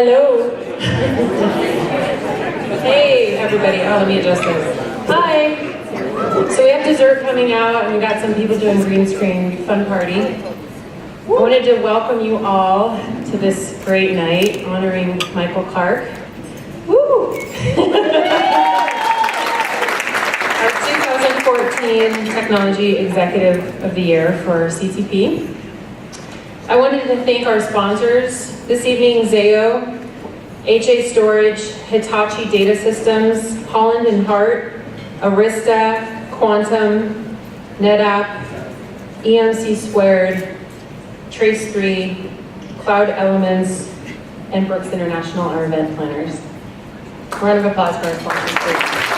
Hello. Hey, everybody. Oh, let me adjust this. Hi. So we have dessert coming out, and we got some people doing green screen fun party. I wanted to welcome you all to this great night honoring Michael Clark. Woo! Our 2014 Technology Executive of the Year for CTP. I wanted to thank our sponsors this evening, Zayo, HA Storage, Hitachi Data Systems, Holland and Hart, Arista, Quantum, NetApp, EMC Squared, Trace3, Cloud Elements, and Brooks International, our event planners. Round of applause for our sponsors, please.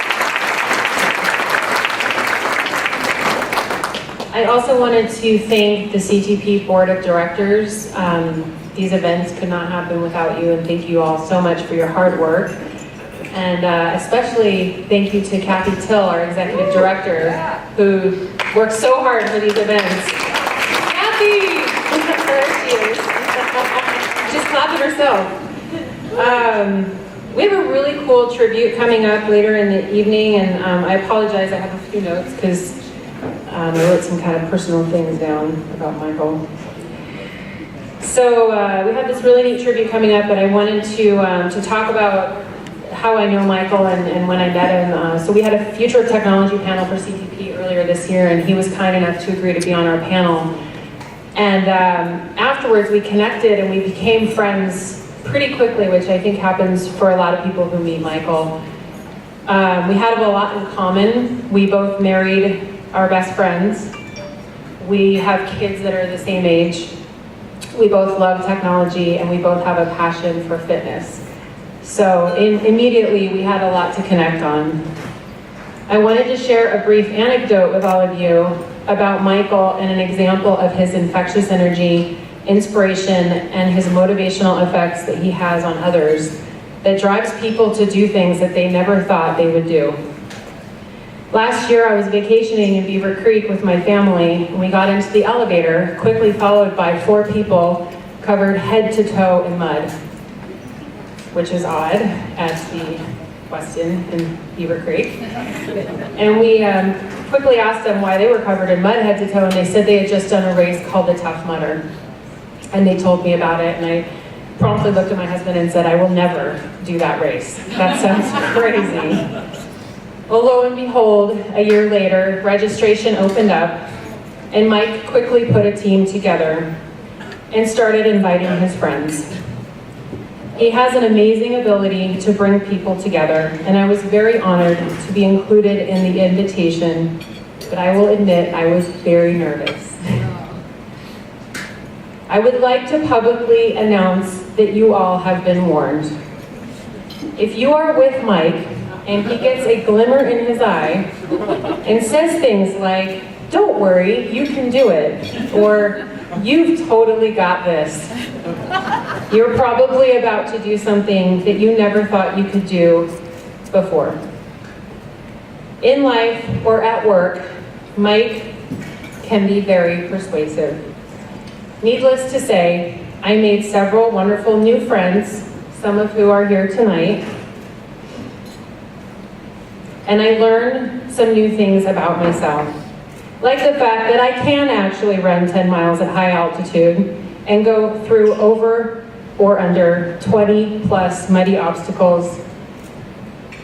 I also wanted to thank the CTP Board of Directors. These events could not happen without you, and thank you all so much for your hard work. And especially thank you to Kathy Till, our Executive Director, who works so hard for these events. Kathy! There she is. She's clapping herself. We have a really cool tribute coming up later in the evening, and I apologize, I have a few notes because I wrote some kind of personal things down about Michael. So we have this really neat tribute coming up, but I wanted to talk about how I know Michael and when I met him. So we had a Future of Technology panel for CTP earlier this year, and he was kind enough to agree to be on our panel. And afterwards we connected and we became friends pretty quickly, which I think happens for a lot of people who meet Michael. We had a lot in common. We both married our best friends. We have kids that are the same age. We both love technology, and we both have a passion for fitness. So immediately we had a lot to connect on. I wanted to share a brief anecdote with all of you about Michael and an example of his infectious energy, inspiration, and his motivational effects that he has on others that drives people to do things that they never thought they would do. Last year, I was vacationing in Beaver Creek with my family, and we got into the elevator, quickly followed by 4 people covered head to toe in mud, which is odd at the Westin in Beaver Creek. And we quickly asked them why they were covered in mud head to toe, and they said they had just done a race called the Tough Mudder. And they told me about it, and I promptly looked at my husband and said, I will never do that race. That sounds crazy. Well, lo and behold, a year later, registration opened up, and Mike quickly put a team together and started inviting his friends. He has an amazing ability to bring people together, and I was very honored to be included in the invitation, but I will admit I was very nervous. I would like to publicly announce that you all have been warned. If you are with Mike, and he gets a glimmer in his eye and says things like, don't worry, you can do it, or you've totally got this. You're probably about to do something that you never thought you could do before. In life or at work, Mike can be very persuasive. Needless to say, I made several wonderful new friends, some of who are here tonight. And I learned some new things about myself, like the fact that I can actually run 10 miles at high altitude and go through over or under 20 plus muddy obstacles,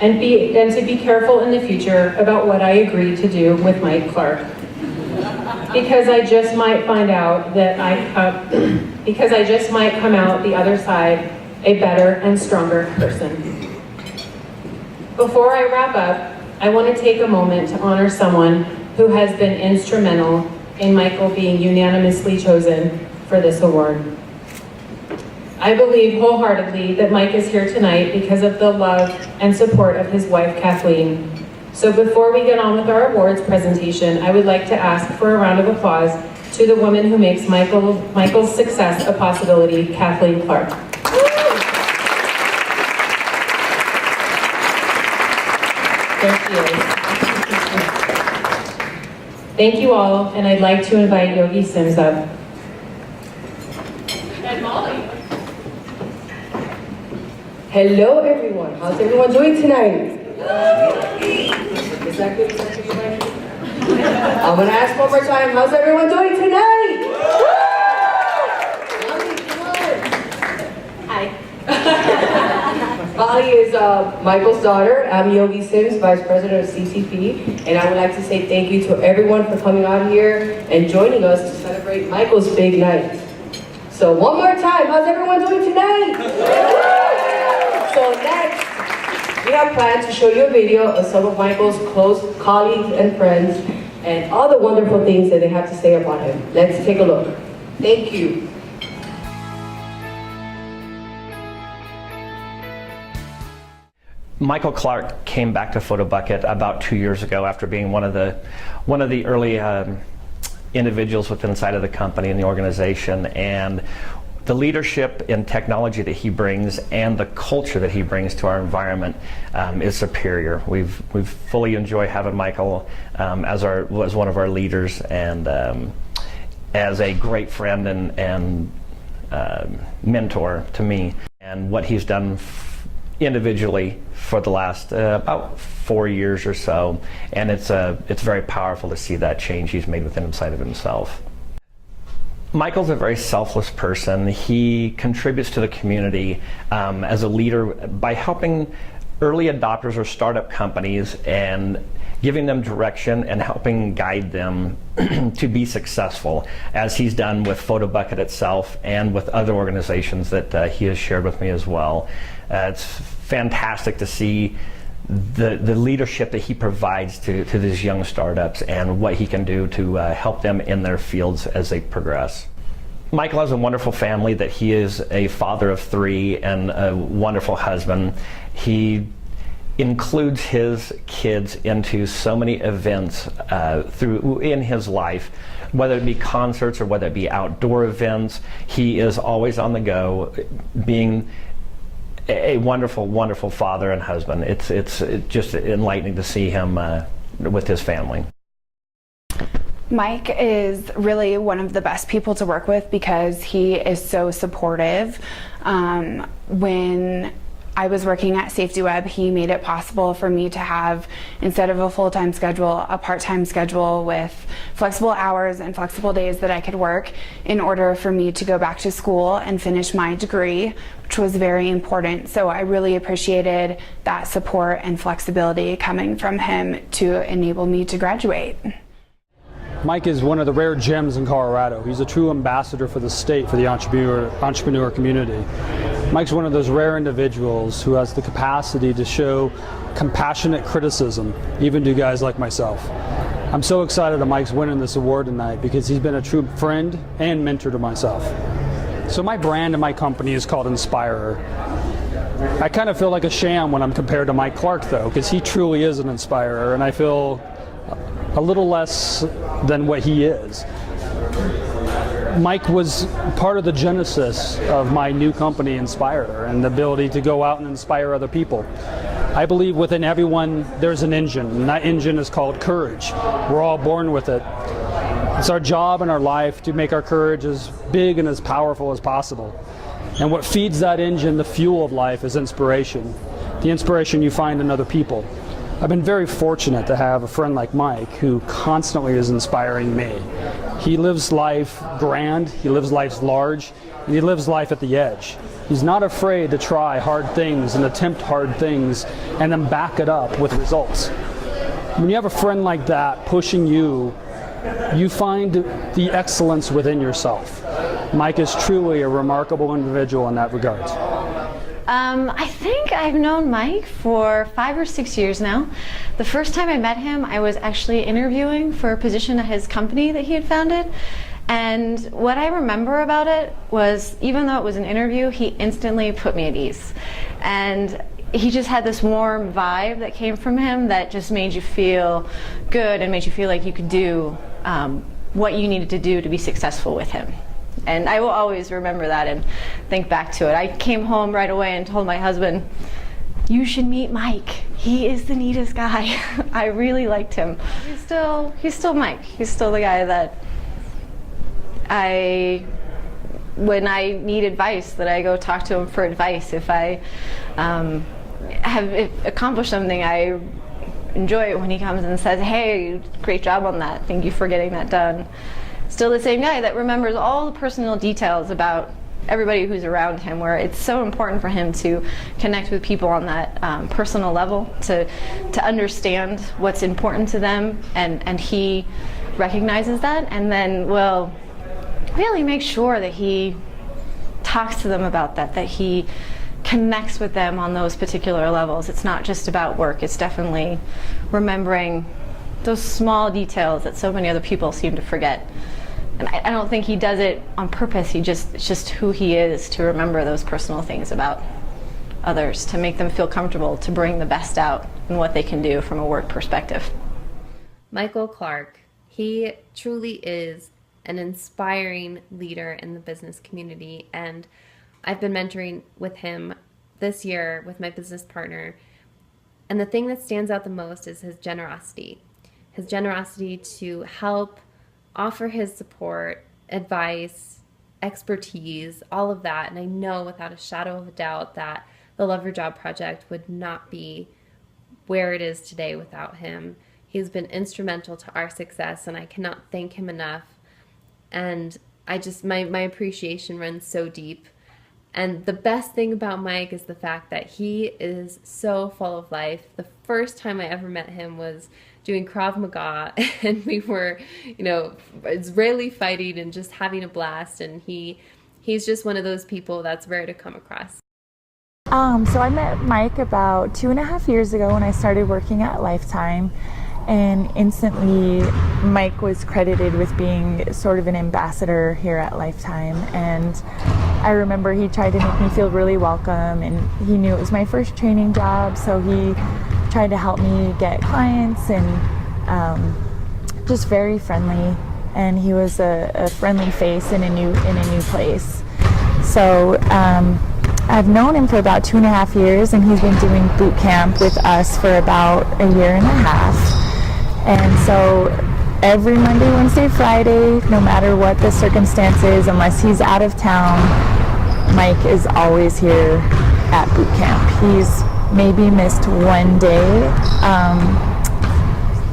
and to be careful in the future about what I agree to do with Mike Clark. Because I just might find out that because I just might come out the other side a better and stronger person. Before I wrap up, I want to take a moment to honor someone who has been instrumental in Michael being unanimously chosen for this award. I believe wholeheartedly that Mike is here tonight because of the love and support of his wife, Kathleen. So before we get on with our awards presentation, I would like to ask for a round of applause to the woman who makes Michael's success a possibility, Kathleen Clark. There she is. Thank you all, and I'd like to invite Yogi Sims up. And Molly. Hello everyone, how's everyone doing tonight? Is that good? Is that good, Mike? I'm gonna ask one more time, how's everyone doing tonight? Hi. Holly is Michael's daughter. I'm Yogi Sims, Vice President of CTP, and I would like to say thank you to everyone for coming out here and joining us to celebrate Michael's big night. So one more time, how's everyone doing tonight? So next, we have planned to show you a video of some of Michael's close colleagues and friends and all the wonderful things that they have to say about him. Let's take a look. Thank you. Michael Clark came back to Photobucket about 2 years ago after being one of the early individuals within inside of the company and the organization, and the leadership and technology that he brings and the culture that he brings to our environment is superior. We've fully enjoyed having Michael as one of our leaders and as a great friend and mentor to me, and what he's done individually for the last about 4 years or so, and it's very powerful to see that change he's made within inside of himself. Michael's a very selfless person. He contributes to the community as a leader by helping early adopters or startup companies and giving them direction and helping guide them to be successful, as he's done with Photobucket itself and with other organizations that he has shared with me as well. It's fantastic to see the leadership that he provides to these young startups and what he can do to help them in their fields as they progress. Michael has a wonderful family, that he is a father of 3 and a wonderful husband. He includes his kids into so many events in his life, whether it be concerts or whether it be outdoor events. He is always on the go, being a wonderful, wonderful father and husband. It's just enlightening to see him with his family. Mike is really one of the best people to work with because he is so supportive. When I was working at Safety Web, he made it possible for me to have, instead of a full-time schedule, a part-time schedule with flexible hours and flexible days that I could work in order for me to go back to school and finish my degree, which was very important. So I really appreciated that support and flexibility coming from him to enable me to graduate. Mike is one of the rare gems in Colorado. He's a true ambassador for the state, for the entrepreneur community. Mike's one of those rare individuals who has the capacity to show compassionate criticism, even to guys like myself. I'm so excited that Mike's winning this award tonight because he's been a true friend and mentor to myself. So my brand and my company is called Inspirer. I kind of feel like a sham when I'm compared to Mike Clark, though, because he truly is an inspirer, and I feel a little less than what he is. Mike was part of the genesis of my new company, Inspirer, and the ability to go out and inspire other people. I believe within everyone there's an engine, and that engine is called courage. We're all born with it. It's our job in our life to make our courage as big and as powerful as possible. And what feeds that engine, the fuel of life, is inspiration. The inspiration you find in other people. I've been very fortunate to have a friend like Mike who constantly is inspiring me. He lives life grand, he lives life large, and he lives life at the edge. He's not afraid to try hard things and attempt hard things and then back it up with results. When you have a friend like that pushing you, you find the excellence within yourself. Mike is truly a remarkable individual in that regard. I think I've known Mike for 5 or 6 years now. The first time I met him, I was actually interviewing for a position at his company that he had founded. And what I remember about it was, even though it was an interview, he instantly put me at ease. And he just had this warm vibe that came from him that just made you feel good and made you feel like you could do what you needed to do to be successful with him. And I will always remember that and think back to it. I came home right away and told my husband, "You should meet Mike. He is the neatest guy." I really liked him. He's still Mike. He's still the guy that I when I need advice, that I go talk to him for advice. If I have accomplished something, I enjoy it when he comes and says, hey, great job on that, thank you for getting that done. Still the same guy that remembers all the personal details about everybody who's around him, where it's so important for him to connect with people on that personal level, to understand what's important to them, and he recognizes that, and then will really make sure that he talks to them about that, that he connects with them on those particular levels. It's not just about work, it's definitely remembering those small details that so many other people seem to forget. And I don't think he does it on purpose. It's just who he is, to remember those personal things about others, to make them feel comfortable, to bring the best out in what they can do from a work perspective. Michael Clark, he truly is an inspiring leader in the business community, and I've been mentoring with him this year with my business partner, and the thing that stands out the most is his generosity to help, offer his support, advice, expertise, all of that. And I know without a shadow of a doubt that the Love Your Job Project would not be where it is today without him. He's been instrumental to our success, and I cannot thank him enough. And I just, my appreciation runs so deep. And the best thing about Mike is the fact that he is so full of life. The first time I ever met him was doing Krav Maga, and we were, Israeli fighting and just having a blast. And he's just one of those people that's rare to come across. So I met Mike about 2.5 years ago when I started working at Lifetime, and instantly Mike was credited with being sort of an ambassador here at Lifetime. And I remember he tried to make me feel really welcome, and he knew it was my first training job, so he tried to help me get clients, and just very friendly. And he was a friendly face in a new place. So I've known him for about 2.5 years, and he's been doing boot camp with us for about 1.5 years. And so every Monday, Wednesday, Friday, no matter what the circumstances, unless he's out of town, Mike is always here at boot camp. He's maybe missed 1 day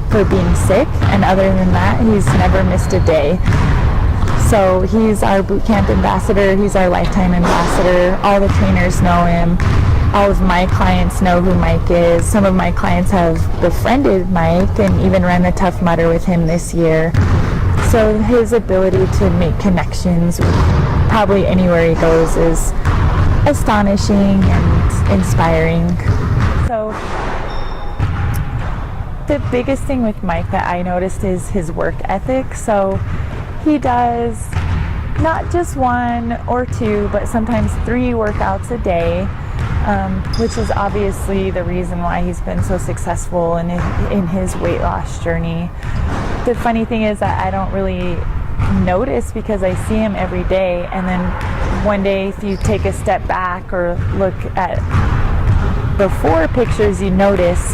for being sick, and other than that, he's never missed a day. So he's our boot camp ambassador, he's our Lifetime ambassador. All the trainers know him. All of my clients know who Mike is. Some of my clients have befriended Mike and even ran the Tough Mudder with him this year. So his ability to make connections probably anywhere he goes is astonishing and inspiring. So the biggest thing with Mike that I noticed is his work ethic. So he does not just 1 or 2, but sometimes 3 workouts a day, which is obviously the reason why he's been so successful in his weight loss journey. The funny thing is that I don't really notice because I see him every day, and then one day if you take a step back or look at before pictures, you notice.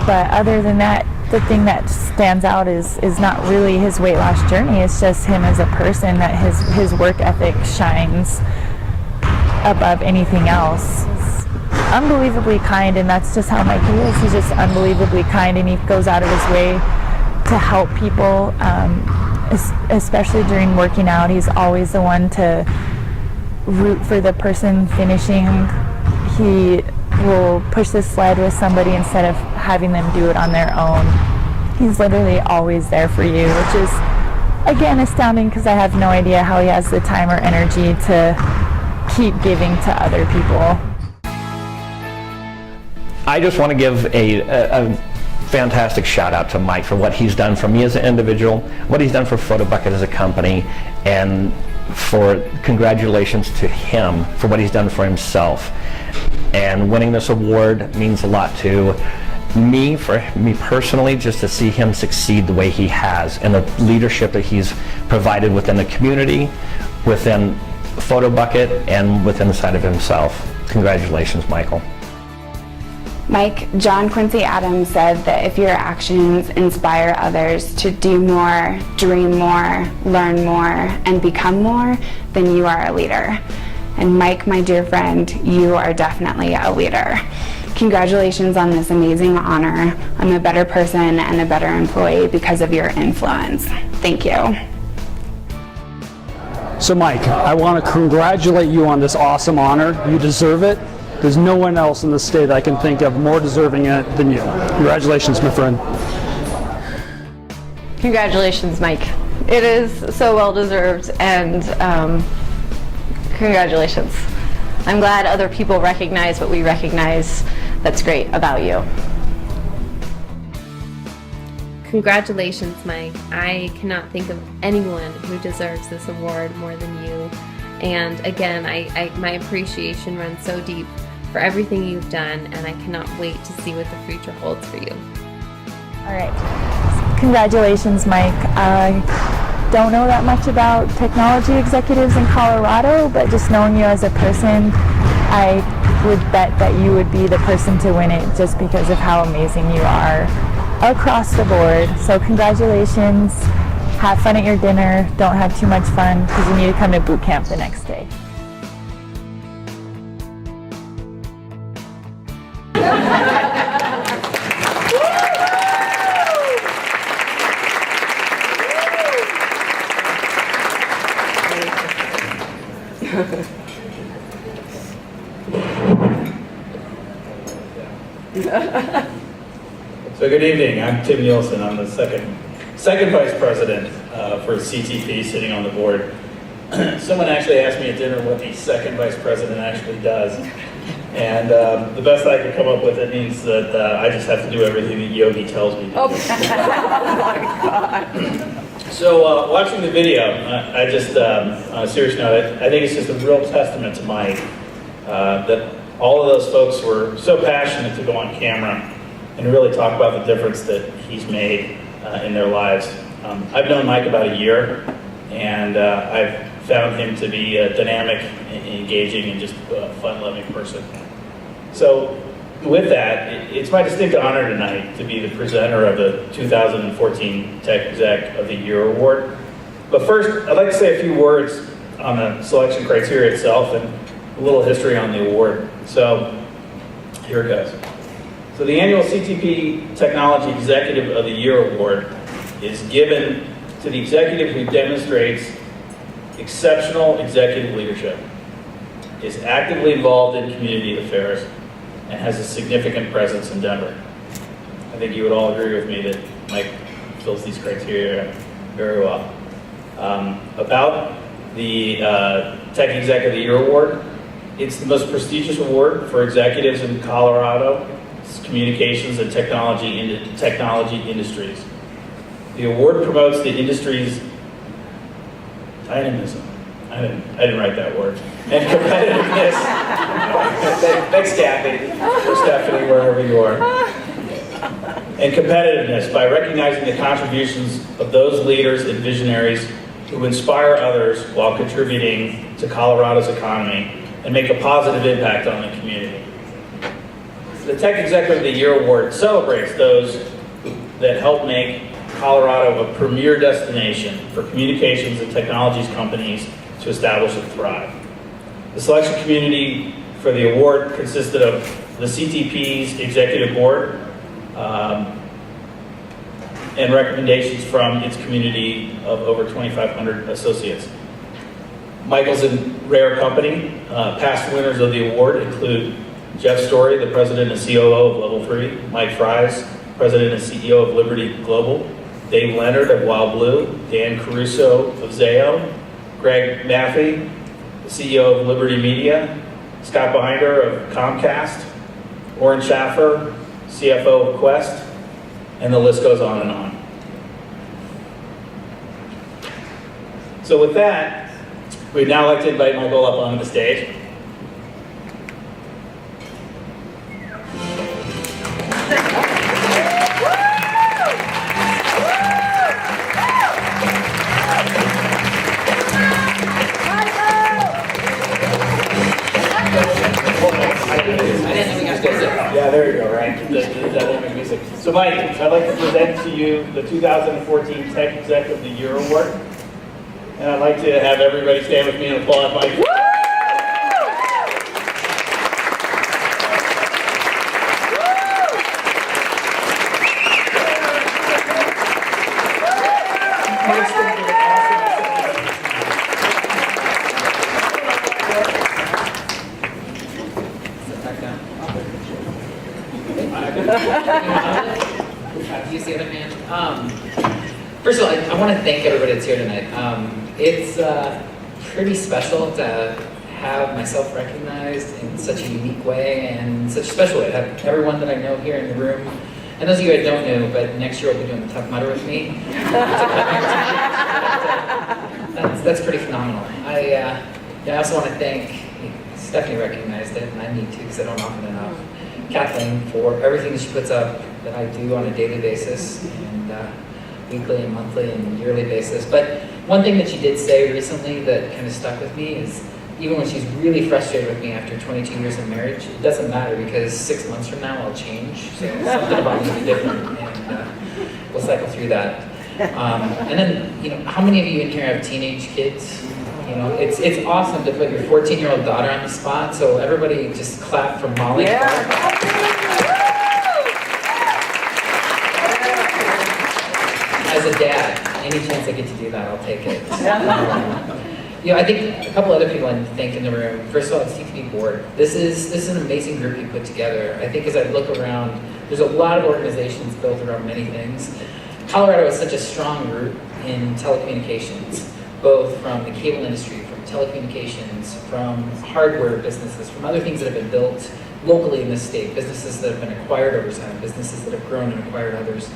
But other than that, the thing that stands out is not really his weight loss journey. It's just him as a person, that his work ethic shines above anything else. He's unbelievably kind, and that's just how Mike is. He's just unbelievably kind, and he goes out of his way to help people, especially during working out. He's always the one to root for the person finishing. He will push the sled with somebody instead of having them do it on their own. He's literally always there for you, which is, again, astounding because I have no idea how he has the time or energy to keep giving to other people. I just want to give a fantastic shout out to Mike for what he's done for me as an individual, what he's done for Photobucket as a company, and for congratulations to him for what he's done for himself. And winning this award means a lot to me, for me personally, just to see him succeed the way he has, and the leadership that he's provided within the community, within Photobucket, and within the side of himself. Congratulations, Michael. Mike, John Quincy Adams said that if your actions inspire others to do more, dream more, learn more, and become more, then you are a leader. And Mike, my dear friend, you are definitely a leader. Congratulations on this amazing honor. I'm a better person and a better employee because of your influence. Thank you. So Mike, I want to congratulate you on this awesome honor. You deserve it. There's no one else in the state I can think of more deserving it than you. Congratulations, my friend. Congratulations, Mike. It is so well deserved, and congratulations. I'm glad other people recognize what we recognize that's great about you. Congratulations, Mike. I cannot think of anyone who deserves this award more than you. And again, my appreciation runs so deep for everything you've done, and I cannot wait to see what the future holds for you. All right. Congratulations, Mike. I don't know that much about technology executives in Colorado, but just knowing you as a person, I would bet that you would be the person to win it just because of how amazing you are across the board. So congratulations. Have fun at your dinner. Don't have too much fun because you need to come to boot camp the next day. So good evening, I'm Tim Nielsen. I'm the second vice president for CTP, sitting on the board. Someone actually asked me at dinner what the second vice president actually does. And the best I could come up with, it means that I just have to do everything that Yogi tells me to do. Oh my God. So watching the video, I just, on a serious note, I think it's just a real testament to Mike that all of those folks were so passionate to go on camera and really talk about the difference that he's made in their lives. I've known Mike about a year, and I've found him to be a dynamic, engaging, and just a fun-loving person. So with that, it's my distinct honor tonight to be the presenter of the 2014 Tech Exec of the Year Award. But first, I'd like to say a few words on the selection criteria itself and a little history on the award. So here it goes. So the annual CTP Technology Executive of the Year Award is given to the executive who demonstrates exceptional executive leadership, is actively involved in community affairs, and has a significant presence in Denver. I think you would all agree with me that Mike fills these criteria very well. About the Tech Exec of the Year Award, it's the most prestigious award for executives in Colorado, communications and technology industries. The award promotes the industry's dynamism. I didn't write that word. And competitiveness. Thanks, Kathy. Or Stephanie, wherever you are. And competitiveness by recognizing the contributions of those leaders and visionaries who inspire others while contributing to Colorado's economy and make a positive impact on the community. The Tech Executive of the Year Award celebrates those that help make Colorado a premier destination for communications and technologies companies to establish and thrive. The selection community for the award consisted of the CTP's executive board and recommendations from its community of over 2,500 associates. Michael's in rare company. Past winners of the award include Jeff Story, the president and COO of Level 3, Mike Fries, president and CEO of Liberty Global, Dave Leonard of Wild Blue, Dan Caruso of Zayo, Greg Maffey, the CEO of Liberty Media, Scott Binder of Comcast, Oren Schaffer, CFO of Quest, and the list goes on and on. So with that, we'd now like to invite Michael up onto the stage. Yeah, there you go, right? Mike, I'd like to present to you the 2014 Tech Executive of the Year Award. And I'd like to have everybody stand with me and applaud Mike. Use the other hand. First of all, I want to thank everybody that's here tonight. It's pretty special to have myself recognized in such a unique way and such a special way. To have everyone that I know here in the room, and those of you I don't know, but next year will be doing the Tough Mudder with me. That's pretty phenomenal. I also want to thank, Stephanie recognized it, and I need to because I don't often enough, Kathleen, for everything that she puts up that I do on a daily basis and weekly and monthly and yearly basis. But one thing that she did say recently that kind of stuck with me is even when she's really frustrated with me after 22 years of marriage, it doesn't matter because 6 months from now I'll change. So something about me will be different, and we'll cycle through that. And then, how many of you in here have teenage kids? It's awesome to put your 14-year-old daughter on the spot. So everybody just clap for Molly. Yeah. As a dad, any chance I get to do that, I'll take it. I think a couple other people I think in the room. First of all, it's CTP board. This is an amazing group you put together. I think as I look around, there's a lot of organizations built around many things. Colorado is such a strong group in telecommunications, both from the cable industry, from telecommunications, from hardware businesses, from other things that have been built locally in this state, businesses that have been acquired over time, businesses that have grown and acquired others.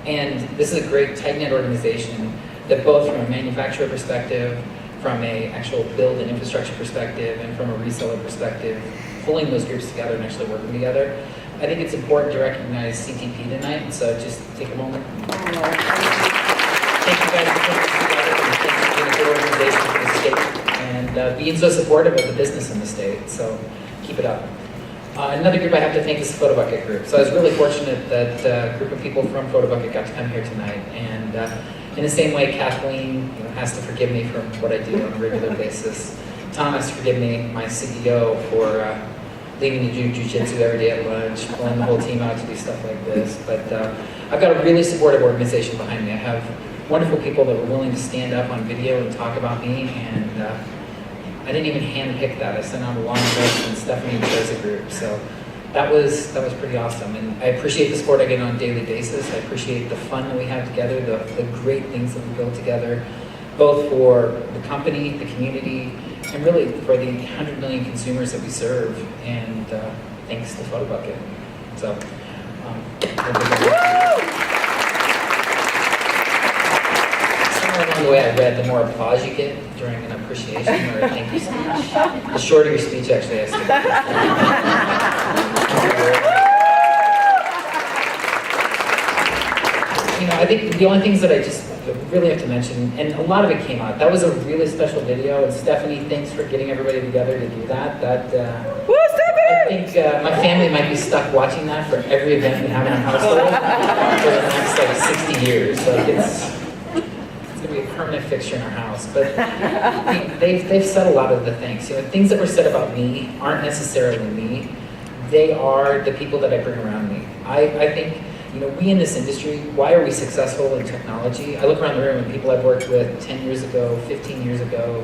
And this is a great tight-knit organization that both from a manufacturer perspective, from a actual build and infrastructure perspective, and from a reseller perspective, pulling those groups together and actually working together. I think it's important to recognize CTP tonight, so just take a moment. Thank you guys for putting this together, and thank you for being a good organization for the state, and being so supportive of the business in the state, so keep it up. Another group I have to thank is the Photobucket group. So I was really fortunate that a group of people from Photobucket got to come here tonight. And in the same way, Kathleen has to forgive me for what I do on a regular basis. Tom has to forgive me, my CEO, for leaving to do jiu-jitsu every day at lunch, pulling the whole team out to do stuff like this. But I've got a really supportive organization behind me. I have wonderful people that were willing to stand up on video and talk about me. And I didn't even hand-pick that. I sent out a long list and Stephanie chose a group. So that was pretty awesome. And I appreciate the support I get on a daily basis. I appreciate the fun that we have together, the great things that we build together, both for the company, the community, and really for the 100 million consumers that we serve. And thanks to Photobucket. So, along the way I read, the more applause you get during an appreciation or a thank you speech, the shorter your speech actually has to be. I think the only things that I just really have to mention, and a lot of it came out, that was a really special video, and Stephanie, thanks for getting everybody together to do that. I think my family might be stuck watching that for every event we have in our household for the next 60 years. It's going to be a permanent fixture in our house. But they've said a lot of the things. Things that were said about me aren't necessarily me. They are the people that I bring around me. I think, we in this industry, why are we successful in technology? I look around the room and people I've worked with 10 years ago, 15 years ago,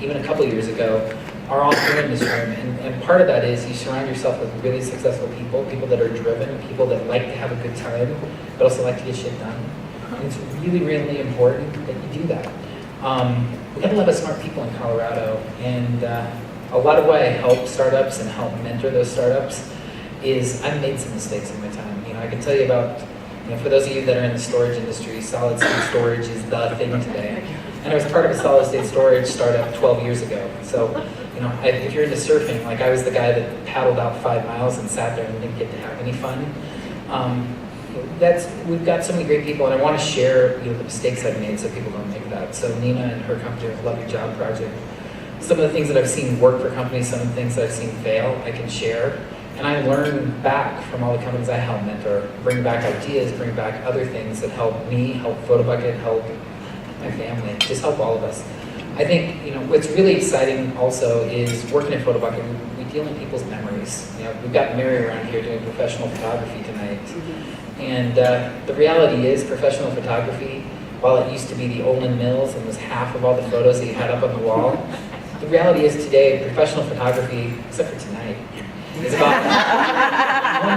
even a couple of years ago, are all here in this room. And part of that is you surround yourself with really successful people that are driven, people that like to have a good time, but also like to get shit done. And it's really, really important that you do that. We've got a lot of smart people in Colorado, and a lot of why I help startups and help mentor those startups is I've made some mistakes in my time. I can tell you about, for those of you that are in the storage industry, solid state storage is the thing today. And I was part of a solid state storage startup 12 years ago. So, if you're into surfing, like I was the guy that paddled out 5 miles and sat there and didn't get to have any fun. We've got so many great people, and I want to share the mistakes I've made so people don't make that. So Nina and her company, Love Your Job Project, some of the things that I've seen work for companies, some of the things that I've seen fail, I can share. And I learn back from all the companies I help mentor, bring back ideas, bring back other things that help me, help Photobucket, help my family, just help all of us. I think, you know, what's really exciting also is working at Photobucket, we deal in people's memories. You know, we've got Mary around here doing professional photography tonight. And the reality is professional photography, while it used to be the Olin Mills and was half of all the photos that you had up on the wall, the reality is today professional photography, except for tonight, is about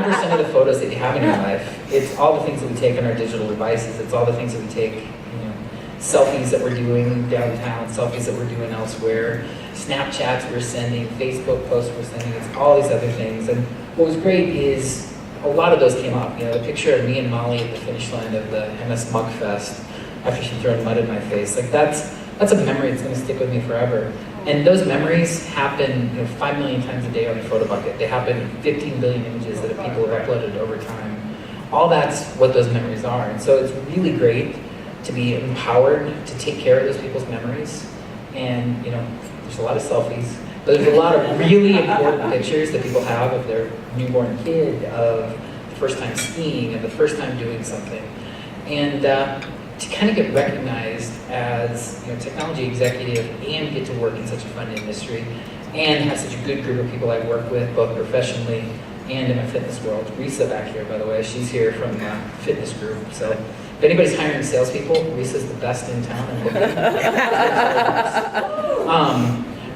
1% of the photos that you have in your life. It's all the things that we take on our digital devices. It's all the things that we take, you know, selfies that we're doing downtown, selfies that we're doing elsewhere, Snapchats we're sending, Facebook posts we're sending. It's all these other things. And what was great is a lot of those came up. You know, the picture of me and Molly at the finish line of the MS Mug Fest after she'd thrown mud in my face. Like that's a memory that's going to stick with me forever. And those memories happen, you know, 5 million times a day on the Photobucket. They happen 15 billion images that people have uploaded over time. All that's what those memories are. And so it's really great to be empowered to take care of those people's memories. And, you know, there's a lot of selfies, but there's a lot of really important pictures that people have of their newborn kid, of the first time skiing, of the first time doing something. And to kind of get recognized as, you know, technology executive and get to work in such a fun industry and have such a good group of people I work with, both professionally and in my fitness world. Risa back here, by the way, she's here from the fitness group. So if anybody's hiring salespeople, Risa's the best in town.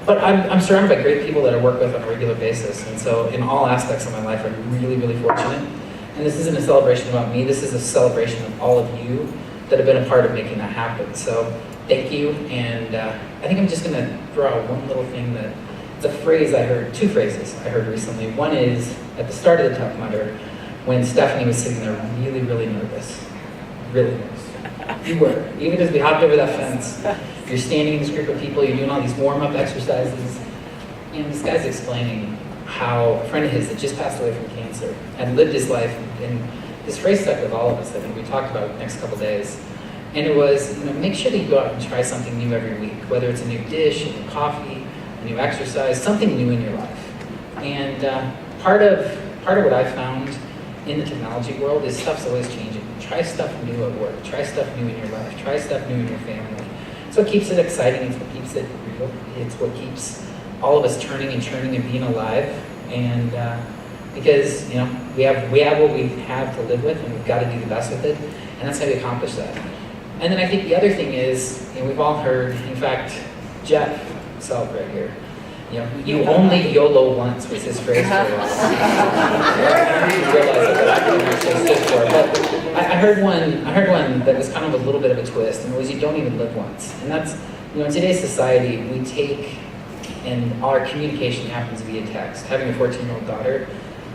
But I'm surrounded by great people that I work with on a regular basis. And so in all aspects of my life, I'm really, really fortunate. And this isn't a celebration about me. This is a celebration of all of you that have been a part of making that happen. So thank you. And I think I'm just going to throw out one little thing that, it's a phrase I heard, two phrases I heard recently. One is at the start of the Tough Mudder, when Stephanie was sitting there really, really nervous. Really nervous. You were. Even as we hopped over that fence, you're standing in this group of people, you're doing all these warm-up exercises, and this guy's explaining how a friend of his that just passed away from cancer had lived his life, and this phrase stuck with all of us. I think we talked about it the next couple days. And it was, you know, make sure that you go out and try something new every week, whether it's a new dish, a new coffee, a new exercise, something new in your life. And part of what I found in the technology world is stuff's always changing. Try stuff new at work, try stuff new in your life, try stuff new in your family. It's what keeps it exciting, it's what keeps it real, it's what keeps all of us turning and churning and being alive. And because, you know, we have what we have to live with, and we've got to do the best with it, and that's how we accomplish that. And then I think the other thing is, you know, we've all heard, in fact, Jeff Self right here, you know, you only YOLO once was his phrase for us. I didn't realize that I couldn't actually stood for it. But I heard one that was kind of a little bit of a twist, and it was you don't even live once. And that's, you know, in today's society, we take, and our communication happens via text. Having a 14-year-old daughter,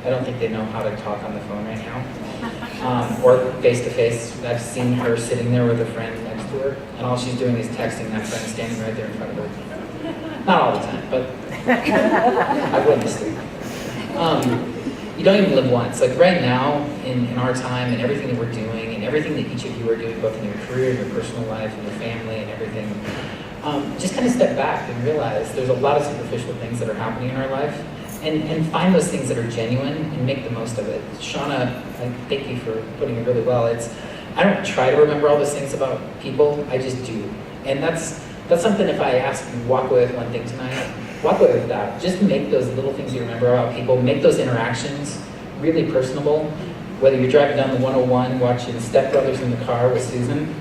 I don't think they know how to talk on the phone right now. Or face-to-face. I've seen her sitting there with a friend next to her, and all she's doing is texting that friend standing right there in front of her. Not all the time, but I've witnessed it. You don't even live once. Like right now, in our time, and everything that we're doing, and everything that each of you are doing, both in your career, your personal life, and your family, and everything, just kind of step back and realize there's a lot of superficial things that are happening in our life, and find those things that are genuine and make the most of it. Shauna, thank you for putting it really well. I don't try to remember all those things about people, I just do. And that's something, if I ask you to walk away with one thing tonight, walk away with that. Just make those little things you remember about people, make those interactions really personable, whether you're driving down the 101 watching Step Brothers in the car with Susan,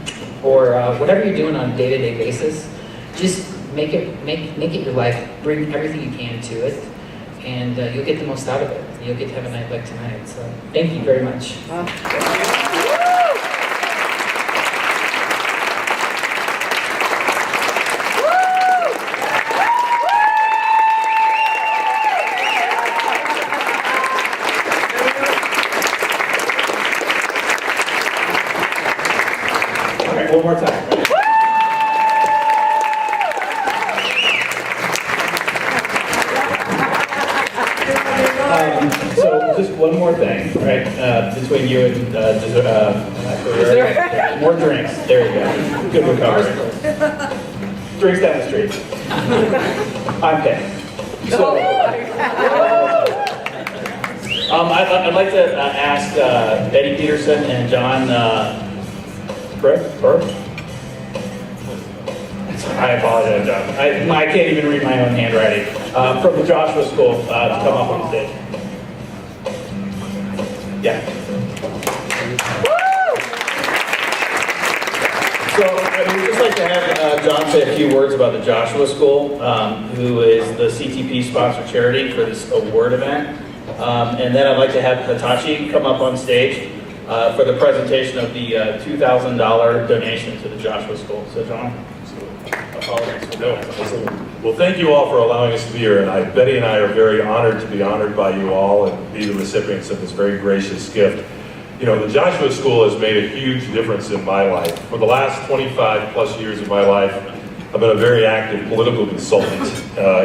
or whatever you're doing on a day-to-day basis, just make it your life, bring everything you can to it, and you'll get the most out of it. You'll get to have a night like tonight. So thank you very much. One more time. So just one more thing, right? Between you and more drinks. There you go. Good recovery. Drinks down the street. I'm paying. I'd like to ask Betty Peterson and John Burke. I apologize, John. I can't even read my own handwriting. From the Joshua School to come up on stage. Yeah. So I would just like to have John say a few words about the Joshua School, who is the CTP sponsored charity for this award event. And then I'd like to have Hitachi come up on stage for the presentation of the $2,000 donation to the Joshua School. So John, apologies for doing it. Well, thank you all for allowing us to be here. And Betty and I are very honored to be honored by you all and be the recipients of this very gracious gift. You know, the Joshua School has made a huge difference in my life. For the last 25 plus years of my life, I've been a very active political consultant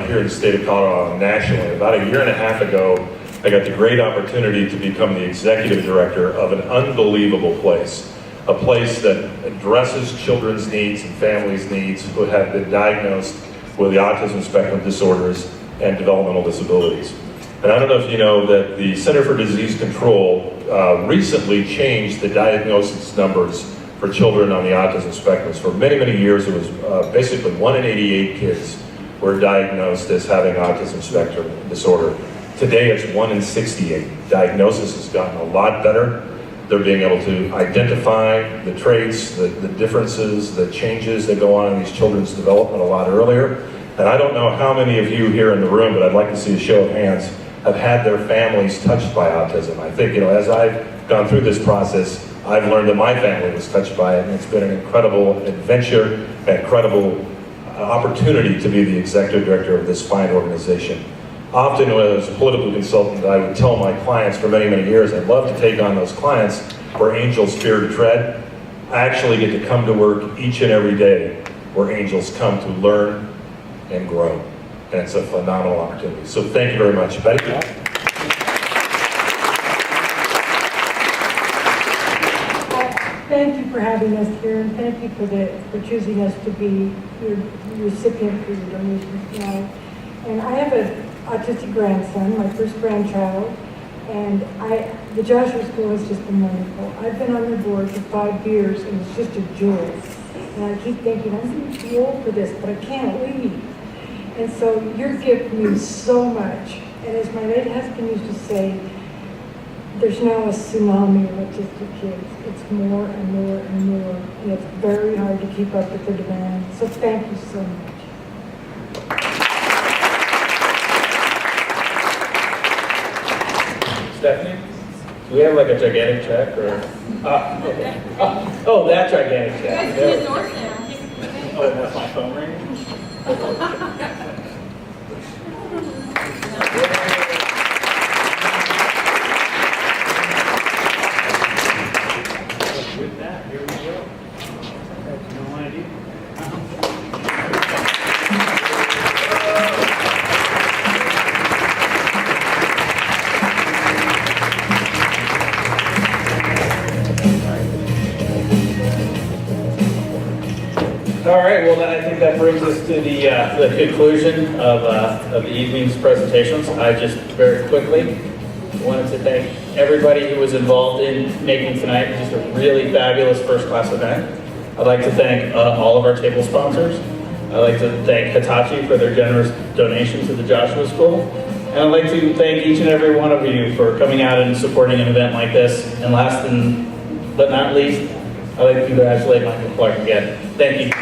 here in the state of Colorado and nationally. About a year and a half ago, I got the great opportunity to become the executive director of an unbelievable place. A place that addresses children's needs and families' needs who have been diagnosed with the autism spectrum disorders and developmental disabilities. And I don't know if you know that the Center for Disease Control recently changed the diagnosis numbers for children on the autism spectrum. For many, many years, it was basically 1 in 88 kids were diagnosed as having autism spectrum disorder. Today, it's 1 in 68. Diagnosis has gotten a lot better. They're being able to identify the traits, the differences, the changes that go on in these children's development a lot earlier. And I don't know how many of you here in the room, but I'd like to see a show of hands, have had their families touched by autism. I think, you know, as I've gone through this process, I've learned that my family was touched by it, and it's been an incredible adventure, an incredible opportunity to be the executive director of this fine organization. Often as a political consultant, I would tell my clients for many, many years, I'd love to take on those clients where angels fear to tread. I actually get to come to work each and every day where angels come to learn and grow. And it's a phenomenal opportunity. So thank you very much. Betty? Thank you for having us here, and thank you for choosing us to be your recipient for your donation tonight. And I have an autistic grandson, my first grandchild, and the Joshua School has just been wonderful. I've been on the board for 5 years, and it's just a joy. And I keep thinking, I'm too old for this, but I can't leave. And so your gift means so much. And as my late husband used to say, there's now a tsunami of autistic kids. It's more and more and more, and it's very hard to keep up with the demand. So thank you so much. Stephanie, do we have like a gigantic check or? Okay. Oh, that gigantic check. Oh, that's my phone ringing? With that, here we go. I have no idea. All right, well, I think that brings us to the conclusion of the evening's presentations. I just very quickly wanted to thank everybody who was involved in making tonight just a really fabulous first-class event. I'd like to thank all of our table sponsors. I'd like to thank Hitachi for their generous donation to the Joshua School. And I'd like to thank each and every one of you for coming out and supporting an event like this. And last but not least, I'd like to congratulate Michael Clark again. Thank you.